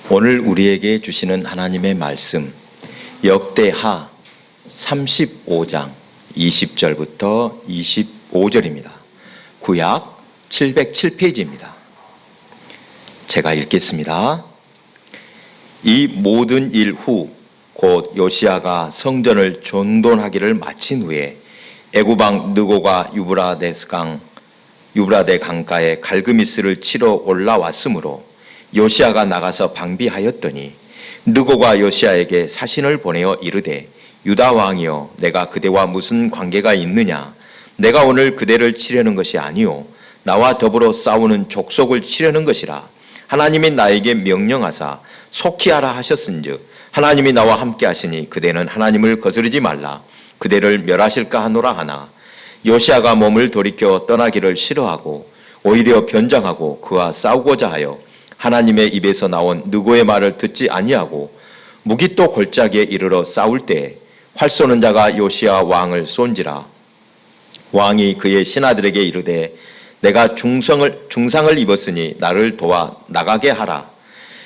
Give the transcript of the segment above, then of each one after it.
오늘 우리에게 주시는 하나님의 말씀 역대하 35장 20절부터 25절입니다. 구약 707페이지입니다. 제가 읽겠습니다. 이 모든 일 후 곧 요시야가 성전을 정돈하기를 마친 후에 애굽왕 느고가 유브라데 강가에 갈그미스를 치러 올라왔으므로 요시야가 나가서 방비하였더니 느고가 요시야에게 사신을 보내어 이르되 유다 왕이여 내가 그대와 무슨 관계가 있느냐? 내가 오늘 그대를 치려는 것이 아니오 나와 더불어 싸우는 족속을 치려는 것이라. 하나님이 나에게 명령하사 속히 하라 하셨은즉 하나님이 나와 함께 하시니 그대는 하나님을 거스르지 말라. 그대를 멸하실까 하노라 하나 요시야가 몸을 돌이켜 떠나기를 싫어하고 오히려 변장하고 그와 싸우고자 하여 하나님의 입에서 나온 느고의 말을 듣지 아니하고 무기또 골짜기에 이르러 싸울 때에 활 쏘는 자가 요시야 왕을 쏜지라. 왕이 그의 신하들에게 이르되 내가 중상을 입었으니 나를 도와 나가게 하라.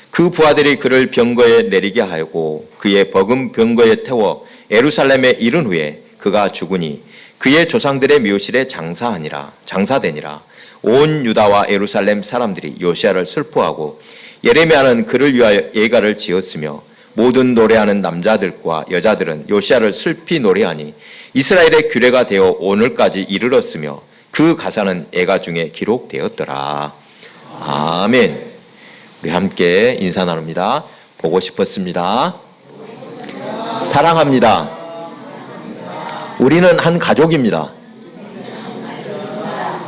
그 부하들이 그를 병거에 내리게 하고 그의 버금 병거에 태워 예루살렘에 이른 후에 그가 죽으니 그의 조상들의 묘실에 장사되니라. 온 유다와 예루살렘 사람들이 요시야를 슬퍼하고 예레미야는 그를 위하여 예가를 지었으며 모든 노래하는 남자들과 여자들은 요시야를 슬피 노래하니 이스라엘의 규례가 되어 오늘까지 이르렀으며 그 가사는 예가 중에 기록되었더라. 아멘. 우리 함께 인사 나눕니다. 보고 싶었습니다. 사랑합니다. 우리는 한 가족입니다.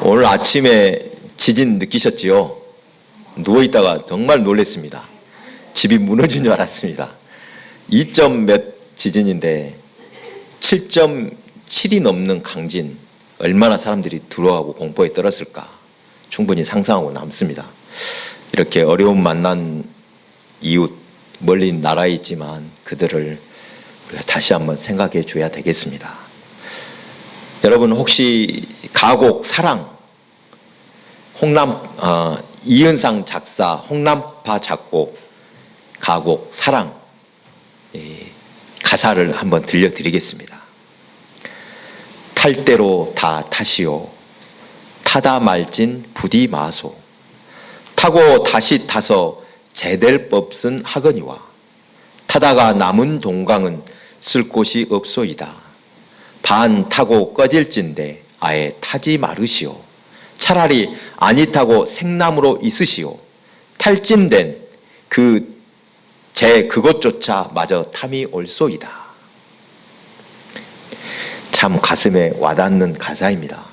오늘 아침에 지진 느끼셨지요? 누워있다가 정말 놀랐습니다. 집이 무너진 줄 알았습니다. 2점 몇 지진인데 7.7이 넘는 강진, 얼마나 사람들이 두려워하고 공포에 떨었을까 충분히 상상하고 남습니다. 이렇게 어려움 만난 이웃, 멀리 나라에 있지만 그들을 우리가 다시 한번 생각해 줘야 되겠습니다. 여러분 혹시 가곡 사랑, 이은상 작사, 홍남파 작곡, 가곡 사랑 가사를 한번 들려드리겠습니다. 탈 대로 다 타시오 타다 말진 부디 마소 타고 다시 타서 제댈 법은 하거니와 타다가 남은 동강은 쓸 곳이 없소이다. 반 타고 꺼질진데 아예 타지 마르시오. 차라리 아니 타고 생남으로 있으시오. 탈진된 그곳조차 마저 탐이 올소이다. 참 가슴에 와닿는 가사입니다.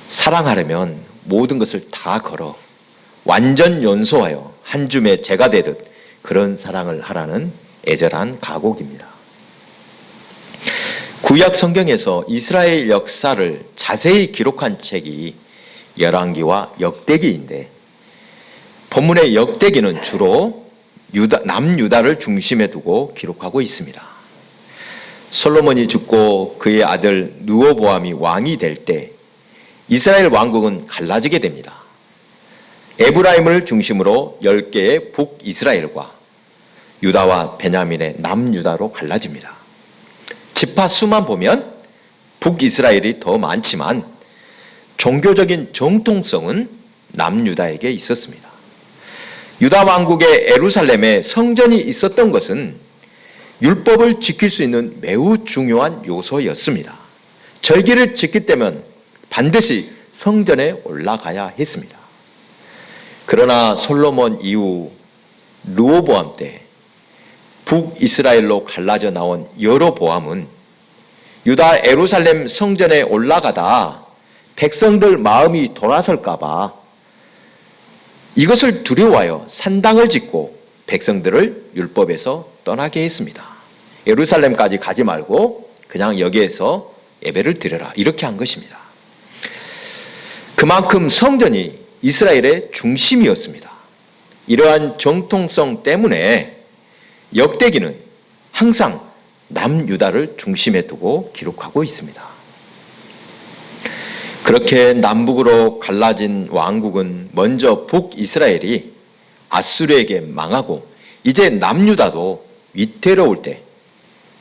사랑하려면 모든 것을 다 걸어 완전 연소하여 한 줌의 재가 되듯 그런 사랑을 하라는 애절한 가곡입니다. 구약 성경에서 이스라엘 역사를 자세히 기록한 책이 열왕기와 역대기인데 본문의 역대기는 주로 남유다를 중심에 두고 기록하고 있습니다. 솔로몬이 죽고 그의 아들 르호보암이 왕이 될 때 이스라엘 왕국은 갈라지게 됩니다. 에브라임을 중심으로 10개의 북이스라엘과 유다와 베냐민의 남유다로 갈라집니다. 지파 수만 보면 북이스라엘이 더 많지만 종교적인 정통성은 남유다에게 있었습니다. 유다 왕국의 예루살렘에 성전이 있었던 것은 율법을 지킬 수 있는 매우 중요한 요소였습니다. 절기를 지킬 때면 반드시 성전에 올라가야 했습니다. 그러나 솔로몬 이후 르호보암 때 북이스라엘로 갈라져 나온 여로보암은 유다 예루살렘 성전에 올라가다 백성들 마음이 돌아설까 봐 이것을 두려워하여 산당을 짓고 백성들을 율법에서 떠나게 했습니다. 예루살렘까지 가지 말고 그냥 여기에서 예배를 드려라 이렇게 한 것입니다. 그만큼 성전이 이스라엘의 중심이었습니다. 이러한 정통성 때문에 역대기는 항상 남유다를 중심에 두고 기록하고 있습니다. 그렇게 남북으로 갈라진 왕국은 먼저 북이스라엘이 아수르에게 망하고 이제 남유다도 위태로울 때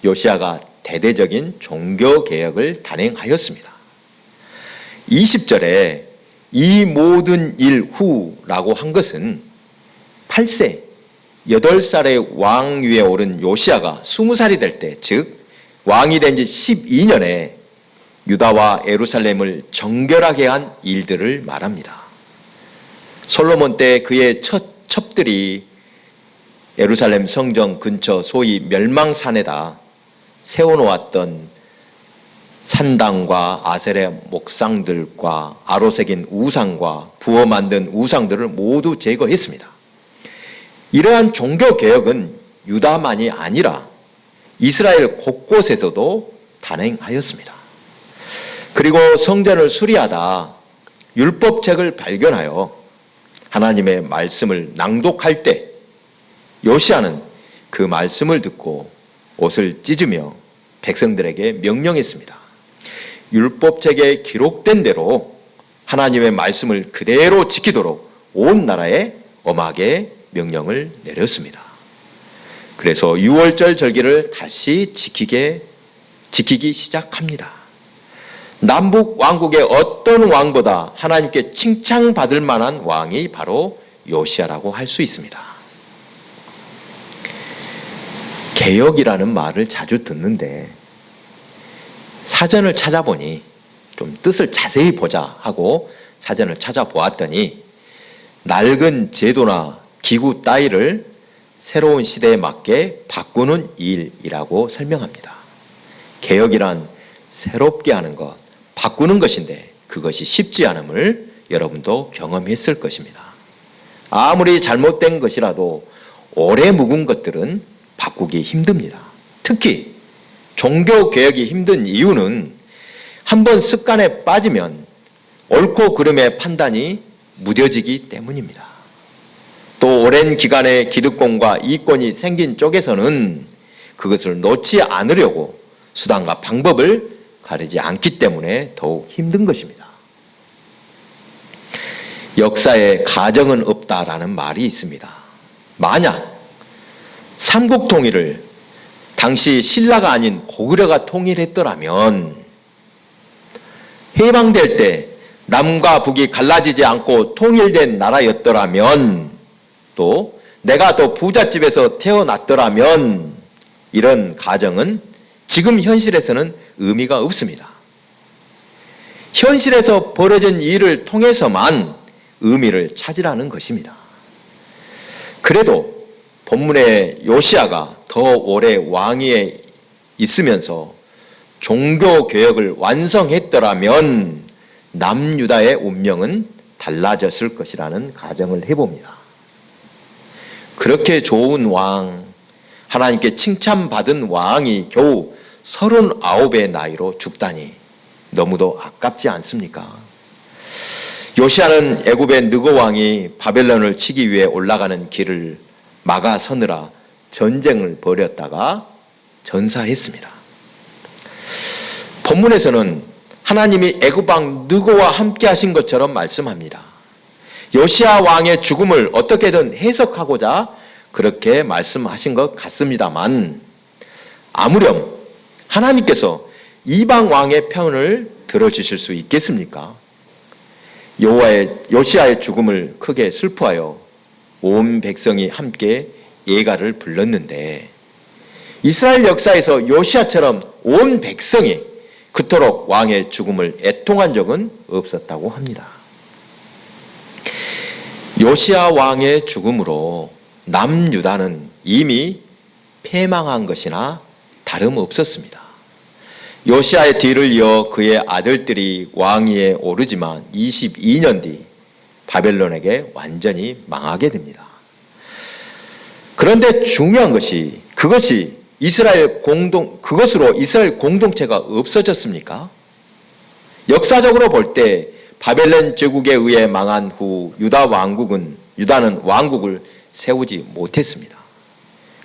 요시야가 대대적인 종교개혁을 단행하였습니다. 20절에 이 모든 일 후라고 한 것은 8세 8살의 왕위에 오른 요시야가 20살이 될 때, 즉 왕이 된 지 12년에 유다와 예루살렘을 정결하게 한 일들을 말합니다. 솔로몬 때 그의 첫 첩들이 예루살렘 성전 근처 소위 멸망산에다 세워놓았던 산당과 아세라 목상들과 아로 새긴 우상과 부어 만든 우상들을 모두 제거했습니다. 이러한 종교개혁은 유다만이 아니라 이스라엘 곳곳에서도 단행하였습니다. 그리고 성전을 수리하다 율법책을 발견하여 하나님의 말씀을 낭독할 때 요시야는 그 말씀을 듣고 옷을 찢으며 백성들에게 명령했습니다. 율법책에 기록된 대로 하나님의 말씀을 그대로 지키도록 온 나라에 엄하게 명령을 내렸습니다. 그래서 유월절 절기를 다시 지키기 시작합니다. 남북 왕국의 어떤 왕보다 하나님께 칭찬받을 만한 왕이 바로 요시야라고 할 수 있습니다. 개혁이라는 말을 자주 듣는데 사전을 찾아보니 좀 뜻을 자세히 보자 하고 사전을 찾아보았더니 낡은 제도나 기구 따위를 새로운 시대에 맞게 바꾸는 일이라고 설명합니다. 개혁이란 새롭게 하는 것, 바꾸는 것인데 그것이 쉽지 않음을 여러분도 경험했을 것입니다. 아무리 잘못된 것이라도 오래 묵은 것들은 바꾸기 힘듭니다. 특히 종교개혁이 힘든 이유는 한번 습관에 빠지면 옳고 그름의 판단이 무뎌지기 때문입니다. 또 오랜 기간의 기득권과 이권이 생긴 쪽에서는 그것을 놓지 않으려고 수단과 방법을 가리지 않기 때문에 더욱 힘든 것입니다. 역사에 가정은 없다라는 말이 있습니다. 만약 삼국통일을 당시 신라가 아닌 고구려가 통일했더라면 해방될 때 남과 북이 갈라지지 않고 통일된 나라였더라면 또 내가 또 부잣집에서 태어났더라면 이런 가정은 지금 현실에서는 의미가 없습니다. 현실에서 벌어진 일을 통해서만 의미를 찾으라는 것입니다. 그래도 본문의 요시야가 더 오래 왕위에 있으면서 종교개혁을 완성했더라면 남유다의 운명은 달라졌을 것이라는 가정을 해봅니다. 그렇게 좋은 왕, 하나님께 칭찬받은 왕이 겨우 39의 나이로 죽다니 너무도 아깝지 않습니까? 요시야는 애굽의 느고 왕이 바벨론을 치기 위해 올라가는 길을 막아서느라 전쟁을 벌였다가 전사했습니다. 본문에서는 하나님이 애굽 왕 느고와 함께 하신 것처럼 말씀합니다. 요시야 왕의 죽음을 어떻게든 해석하고자 그렇게 말씀하신 것 같습니다만 아무렴 하나님께서 이방 왕의 편을 들어주실 수 있겠습니까? 요시야의 죽음을 크게 슬퍼하여 온 백성이 함께 예가를 불렀는데 이스라엘 역사에서 요시야처럼 온 백성이 그토록 왕의 죽음을 애통한 적은 없었다고 합니다. 요시야 왕의 죽음으로 남유다는 이미 패망한 것이나 다름없었습니다. 요시야의 뒤를 이어 그의 아들들이 왕위에 오르지만 22년 뒤 바벨론에게 완전히 망하게 됩니다. 그런데 중요한 것이 그것으로 이스라엘 공동체가 없어졌습니까? 역사적으로 볼 때 바벨론 제국에 의해 망한 후 유다는 왕국을 세우지 못했습니다.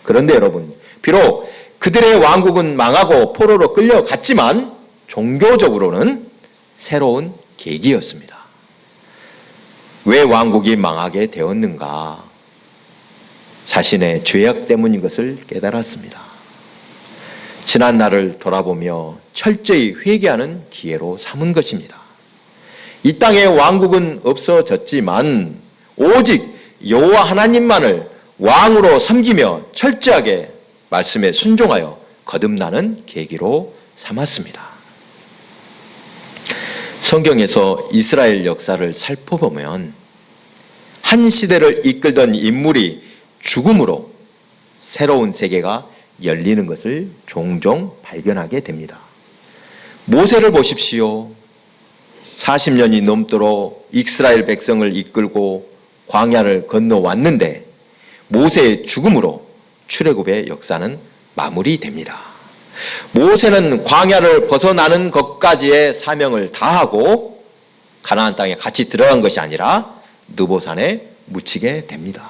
그런데 여러분, 비록 그들의 왕국은 망하고 포로로 끌려갔지만 종교적으로는 새로운 계기였습니다. 왜 왕국이 망하게 되었는가? 자신의 죄악 때문인 것을 깨달았습니다. 지난 날을 돌아보며 철저히 회개하는 기회로 삼은 것입니다. 이 땅의 왕국은 없어졌지만 오직 여호와 하나님만을 왕으로 섬기며 철저하게 말씀에 순종하여 거듭나는 계기로 삼았습니다. 성경에서 이스라엘 역사를 살펴보면 한 시대를 이끌던 인물이 죽음으로 새로운 세계가 열리는 것을 종종 발견하게 됩니다. 모세를 보십시오. 40년이 넘도록 이스라엘 백성을 이끌고 광야를 건너왔는데 모세의 죽음으로 출애굽의 역사는 마무리됩니다. 모세는 광야를 벗어나는 것까지의 사명을 다하고 가나안 땅에 같이 들어간 것이 아니라 느보산에 묻히게 됩니다.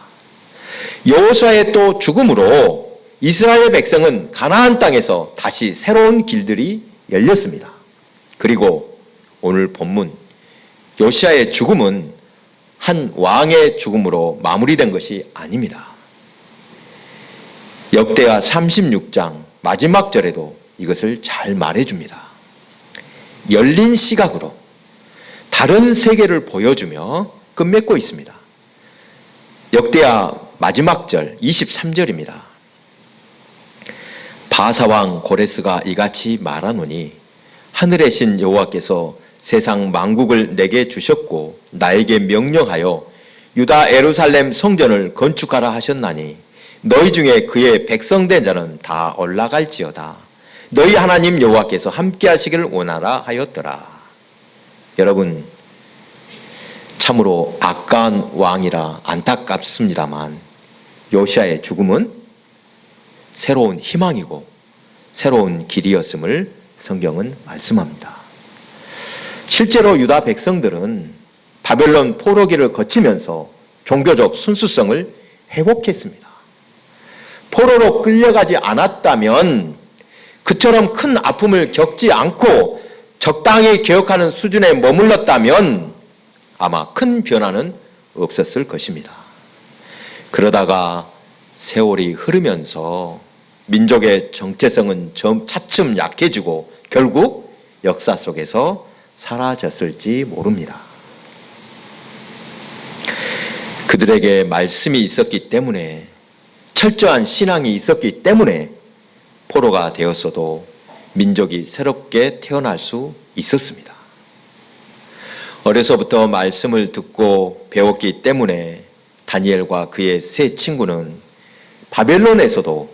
여호수아의 또 죽음으로 이스라엘 백성은 가나안 땅에서 다시 새로운 길들이 열렸습니다. 그리고 오늘 본문 요시아의 죽음은 한 왕의 죽음으로 마무리된 것이 아닙니다. 역대하 36장 마지막 절에도 이것을 잘 말해줍니다. 열린 시각으로 다른 세계를 보여주며 끝맺고 있습니다. 역대하 마지막 절 23절입니다. 바사왕 고레스가 이같이 말하노니 하늘의 신 여호와께서 세상 만국을 내게 주셨고 나에게 명령하여 유다 예루살렘 성전을 건축하라 하셨나니 너희 중에 그의 백성된 자는 다 올라갈지어다. 너희 하나님 여호와께서 함께 하시기를 원하라 하였더라. 여러분, 참으로 악한 왕이라 안타깝습니다만 요시아의 죽음은 새로운 희망이고 새로운 길이었음을 성경은 말씀합니다. 실제로 유다 백성들은 바벨론 포로기를 거치면서 종교적 순수성을 회복했습니다. 포로로 끌려가지 않았다면 그처럼 큰 아픔을 겪지 않고 적당히 개혁하는 수준에 머물렀다면 아마 큰 변화는 없었을 것입니다. 그러다가 세월이 흐르면서 민족의 정체성은 차츰 약해지고 결국 역사 속에서 사라졌을지 모릅니다. 그들에게 말씀이 있었기 때문에 철저한 신앙이 있었기 때문에 포로가 되었어도 민족이 새롭게 태어날 수 있었습니다. 어려서부터 말씀을 듣고 배웠기 때문에 다니엘과 그의 세 친구는 바벨론에서도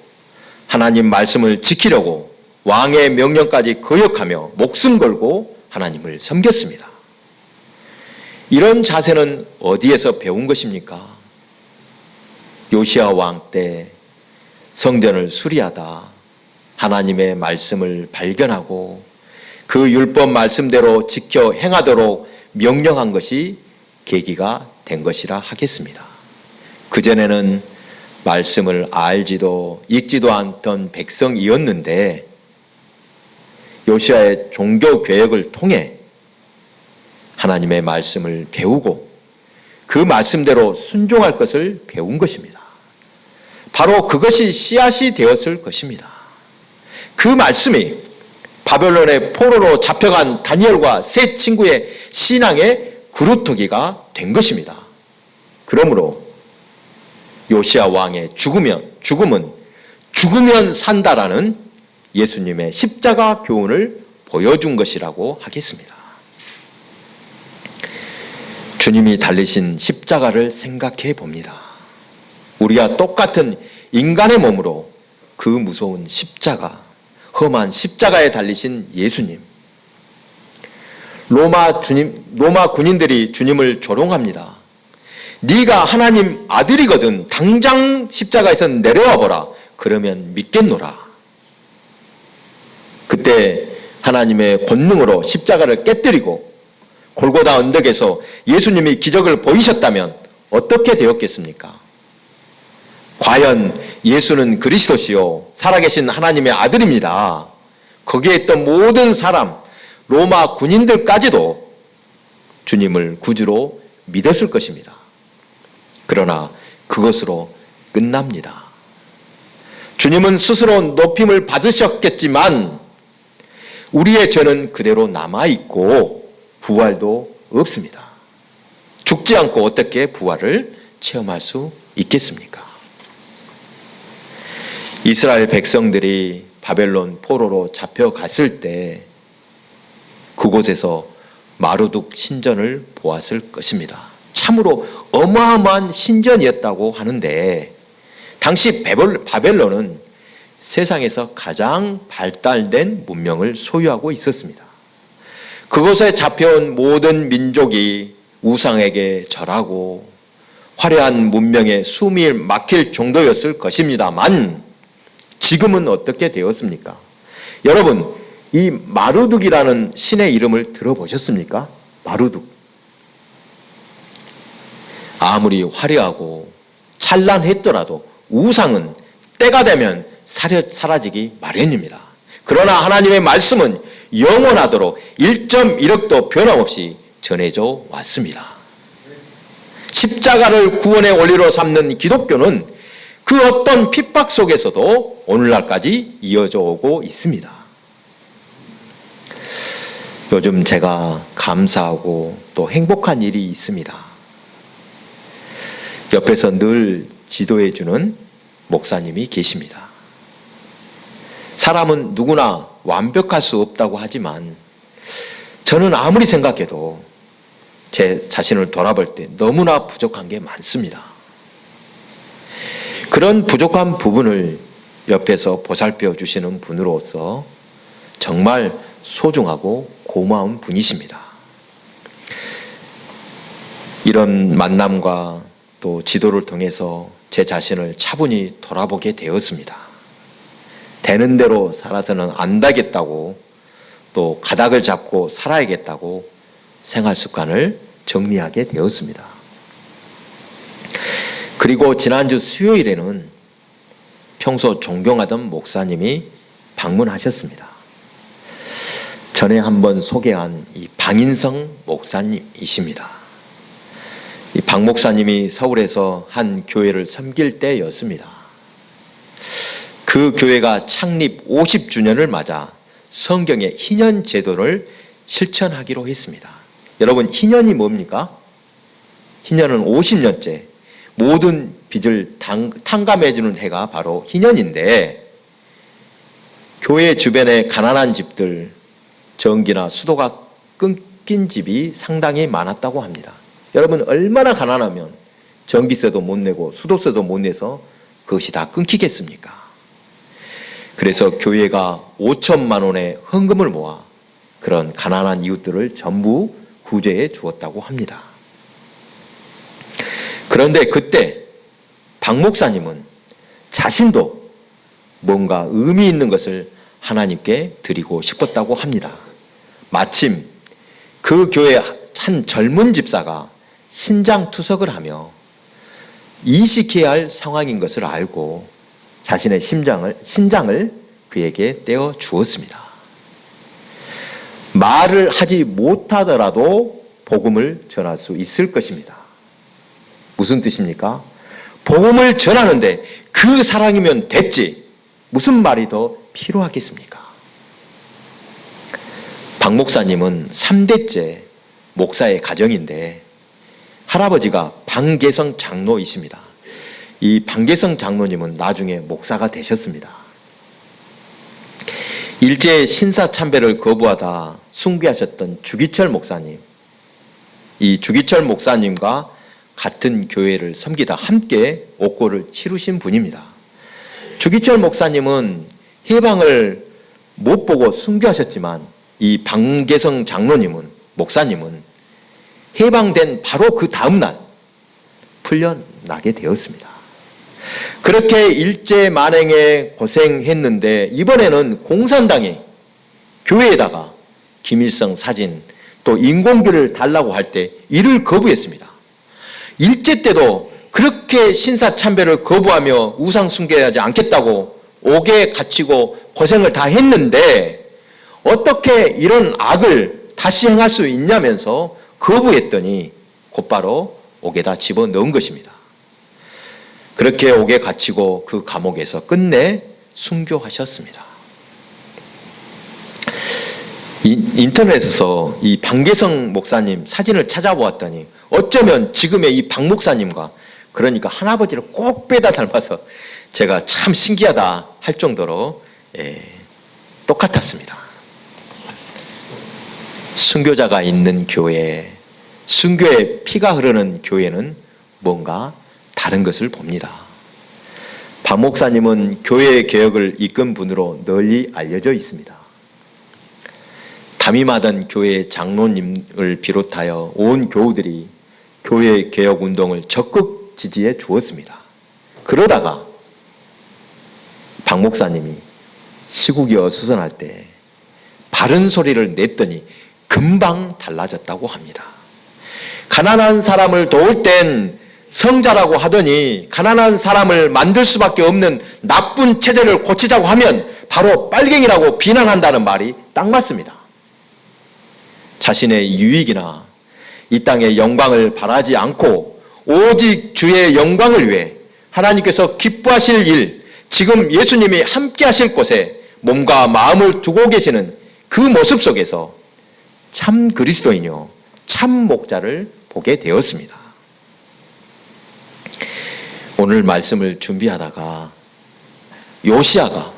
하나님 말씀을 지키려고 왕의 명령까지 거역하며 목숨 걸고 하나님을 섬겼습니다. 이런 자세는 어디에서 배운 것입니까? 요시아 왕 때 성전을 수리하다 하나님의 말씀을 발견하고 그 율법 말씀대로 지켜 행하도록 명령한 것이 계기가 된 것이라 하겠습니다. 그전에는 말씀을 알지도 읽지도 않던 백성이었는데 요시아의 종교 개혁을 통해 하나님의 말씀을 배우고 그 말씀대로 순종할 것을 배운 것입니다. 바로 그것이 씨앗이 되었을 것입니다. 그 말씀이 바벨론의 포로로 잡혀간 다니엘과 세 친구의 신앙의 그루터기가 된 것입니다. 그러므로 요시아 왕의 죽음은 죽으면 산다라는 예수님의 십자가 교훈을 보여준 것이라고 하겠습니다. 주님이 달리신 십자가를 생각해 봅니다. 우리가 똑같은 인간의 몸으로 그 무서운 십자가, 험한 십자가에 달리신 예수님. 로마 군인들이 주님을 조롱합니다. 네가 하나님 아들이거든 당장 십자가에서 내려와 보라. 그러면 믿겠노라. 그때 하나님의 권능으로 십자가를 깨뜨리고 골고다 언덕에서 예수님이 기적을 보이셨다면 어떻게 되었겠습니까? 과연 예수는 그리스도시요 살아계신 하나님의 아들입니다. 거기에 있던 모든 사람, 로마 군인들까지도 주님을 구주로 믿었을 것입니다. 그러나 그것으로 끝납니다. 주님은 스스로 높임을 받으셨겠지만 우리의 죄는 그대로 남아있고 부활도 없습니다. 죽지 않고 어떻게 부활을 체험할 수 있겠습니까? 이스라엘 백성들이 바벨론 포로로 잡혀갔을 때 그곳에서 마루둑 신전을 보았을 것입니다. 참으로 어마어마한 신전이었다고 하는데 당시 바벨론은 세상에서 가장 발달된 문명을 소유하고 있었습니다. 그곳에 잡혀온 모든 민족이 우상에게 절하고 화려한 문명에 숨이 막힐 정도였을 것입니다만 지금은 어떻게 되었습니까? 여러분, 이 마루둑이라는 신의 이름을 들어보셨습니까? 마루둑. 아무리 화려하고 찬란했더라도 우상은 때가 되면 사라지기 마련입니다. 그러나 하나님의 말씀은 영원하도록 1.1억도 변함없이 전해져 왔습니다. 십자가를 구원의 원리로 삼는 기독교는 그 어떤 핍박 속에서도 오늘날까지 이어져 오고 있습니다. 요즘 제가 감사하고 또 행복한 일이 있습니다. 옆에서 늘 지도해주는 목사님이 계십니다. 사람은 누구나 완벽할 수 없다고 하지만 저는 아무리 생각해도 제 자신을 돌아볼 때 너무나 부족한 게 많습니다. 그런 부족한 부분을 옆에서 보살펴 주시는 분으로서 정말 소중하고 고마운 분이십니다. 이런 만남과 또 지도를 통해서 제 자신을 차분히 돌아보게 되었습니다. 되는 대로 살아서는 안 되겠다고 또 가닥을 잡고 살아야겠다고 생활 습관을 정리하게 되었습니다. 그리고 지난주 수요일에는 평소 존경하던 목사님이 방문하셨습니다. 전에 한번 소개한 이 방인성 목사님이십니다. 이 방 목사님이 서울에서 한 교회를 섬길 때였습니다. 그 교회가 창립 50주년을 맞아 성경의 희년 제도를 실천하기로 했습니다. 여러분, 희년이 뭡니까? 희년은 50년째 모든 빚을 탕감해주는 해가 바로 희년인데 교회 주변에 가난한 집들, 전기나 수도가 끊긴 집이 상당히 많았다고 합니다. 여러분, 얼마나 가난하면 전기세도 못 내고 수도세도 못 내서 그것이 다 끊기겠습니까? 그래서 교회가 5천만 원의 헌금을 모아 그런 가난한 이웃들을 전부 구제해 주었다고 합니다. 그런데 그때 박 목사님은 자신도 뭔가 의미 있는 것을 하나님께 드리고 싶었다고 합니다. 마침 그 교회 한 젊은 집사가 신장투석을 하며 이식해야 할 상황인 것을 알고 자신의 신장을 그에게 떼어 주었습니다. 말을 하지 못하더라도 복음을 전할 수 있을 것입니다. 무슨 뜻입니까? 복음을 전하는데 그 사랑이면 됐지 무슨 말이 더 필요하겠습니까? 박 목사님은 3대째 목사의 가정인데 할아버지가 방계성 장로이십니다. 이 방계성 장로님은 나중에 목사가 되셨습니다. 일제 신사참배를 거부하다 순교하셨던 주기철 목사님, 이 주기철 목사님과 같은 교회를 섬기다 함께 옥고를 치르신 분입니다. 주기철 목사님은 해방을 못 보고 순교하셨지만 이 방계성 장로님은, 목사님은 해방된 바로 그 다음날 풀려나게 되었습니다. 그렇게 일제 만행에 고생했는데 이번에는 공산당이 교회에다가 김일성 사진 또 인공기를 달라고 할 때 이를 거부했습니다. 일제 때도 그렇게 신사참배를 거부하며 우상 숭배하지 않겠다고 옥에 갇히고 고생을 다 했는데 어떻게 이런 악을 다시 행할 수 있냐면서 거부했더니 곧바로 옥에다 집어넣은 것입니다. 그렇게 옥에 갇히고 그 감옥에서 끝내 순교하셨습니다. 인터넷에서 이 방계성 목사님 사진을 찾아보았더니 어쩌면 지금의 이 박 목사님과 그러니까 할아버지를 꼭 빼다 닮아서 제가 참 신기하다 할 정도로 똑같았습니다. 순교자가 있는 교회, 순교의 피가 흐르는 교회는 뭔가 다른 것을 봅니다. 박 목사님은 교회의 개혁을 이끈 분으로 널리 알려져 있습니다. 담임하던 교회 장로님을 비롯하여 온 교우들이 교회 개혁 운동을 적극 지지해 주었습니다. 그러다가 박 목사님이 시국이 어수선할 때 바른 소리를 냈더니 금방 달라졌다고 합니다. 가난한 사람을 도울 땐 성자라고 하더니 가난한 사람을 만들 수밖에 없는 나쁜 체제를 고치자고 하면 바로 빨갱이라고 비난한다는 말이 딱 맞습니다. 자신의 유익이나 이 땅의 영광을 바라지 않고 오직 주의 영광을 위해 하나님께서 기뻐하실 일, 지금 예수님이 함께 하실 곳에 몸과 마음을 두고 계시는 그 모습 속에서 참 그리스도인이요 참 목자를 보게 되었습니다. 오늘 말씀을 준비하다가 요시야가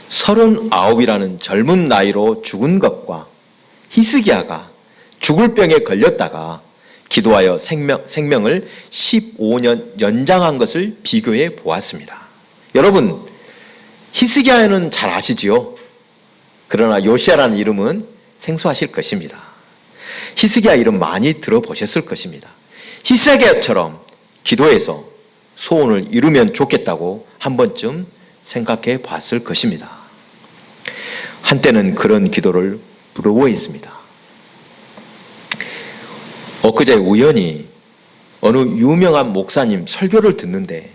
39이라는 젊은 나이로 죽은 것과 히스기야가 죽을 병에 걸렸다가 기도하여 생명을 15년 연장한 것을 비교해 보았습니다. 여러분, 히스기야는 잘 아시지요? 그러나 요시야라는 이름은 생소하실 것입니다. 히스기야 이름 많이 들어보셨을 것입니다. 히스기야처럼 기도해서 소원을 이루면 좋겠다고 한 번쯤 생각해 봤을 것입니다. 한때는 그런 기도를 부러워했습니다. 엊그제 우연히 어느 유명한 목사님 설교를 듣는데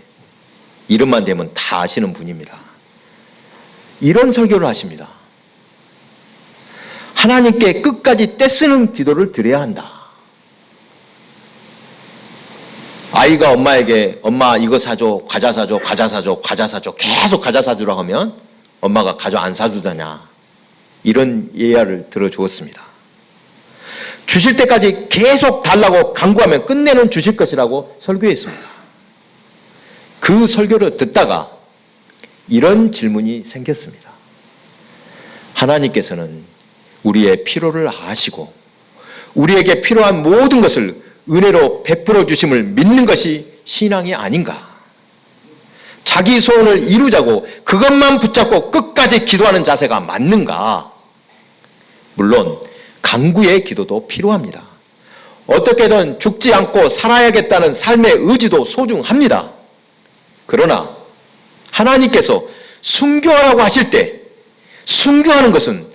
이름만 대면 다 아시는 분입니다. 이런 설교를 하십니다. 하나님께 끝까지 떼쓰는 기도를 드려야 한다. 아이가 엄마에게 엄마 이거 사줘, 과자 사줘, 과자 사줘, 과자 사줘 계속 과자 사주라고 하면 엄마가 과자 안 사주잖냐. 이런 예화를 들어주었습니다. 주실 때까지 계속 달라고 강구하면 끝내는 주실 것이라고 설교했습니다. 그 설교를 듣다가 이런 질문이 생겼습니다. 하나님께서는 우리의 필요를 아시고 우리에게 필요한 모든 것을 은혜로 베풀어 주심을 믿는 것이 신앙이 아닌가? 자기 소원을 이루자고 그것만 붙잡고 끝까지 기도하는 자세가 맞는가? 물론 간구의 기도도 필요합니다. 어떻게든 죽지 않고 살아야겠다는 삶의 의지도 소중합니다. 그러나 하나님께서 순교하라고 하실 때 순교하는 것은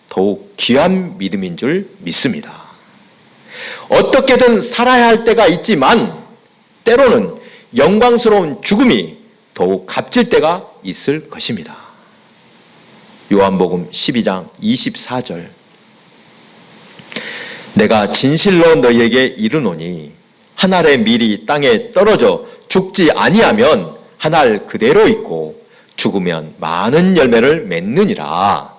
더욱 귀한 믿음인 줄 믿습니다. 어떻게든 살아야 할 때가 있지만 때로는 영광스러운 죽음이 더욱 값질 때가 있을 것입니다. 요한복음 12장 24절 내가 진실로 너희에게 이르노니 한 알의 밀이 땅에 떨어져 죽지 아니하면 한 알 그대로 있고 죽으면 많은 열매를 맺느니라.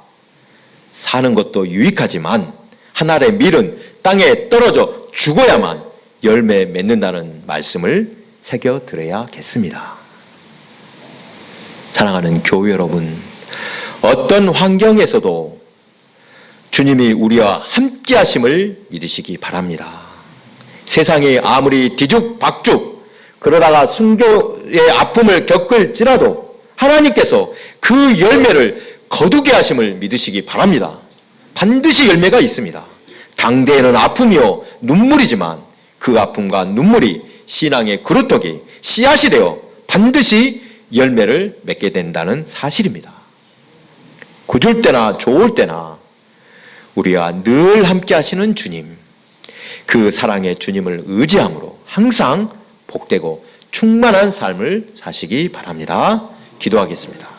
사는 것도 유익하지만 한 알의 밀은 땅에 떨어져 죽어야만 열매 맺는다는 말씀을 새겨드려야겠습니다. 사랑하는 교회 여러분, 어떤 환경에서도 주님이 우리와 함께 하심을 믿으시기 바랍니다. 세상이 아무리 뒤죽박죽 그러다가 순교의 아픔을 겪을지라도 하나님께서 그 열매를 거두게 하심을 믿으시기 바랍니다. 반드시 열매가 있습니다. 당대에는 아픔이요 눈물이지만 그 아픔과 눈물이 신앙의 그루터기, 씨앗이 되어 반드시 열매를 맺게 된다는 사실입니다. 굳을 때나 좋을 때나 우리와 늘 함께 하시는 주님, 그 사랑의 주님을 의지함으로 항상 복되고 충만한 삶을 사시기 바랍니다. 기도하겠습니다.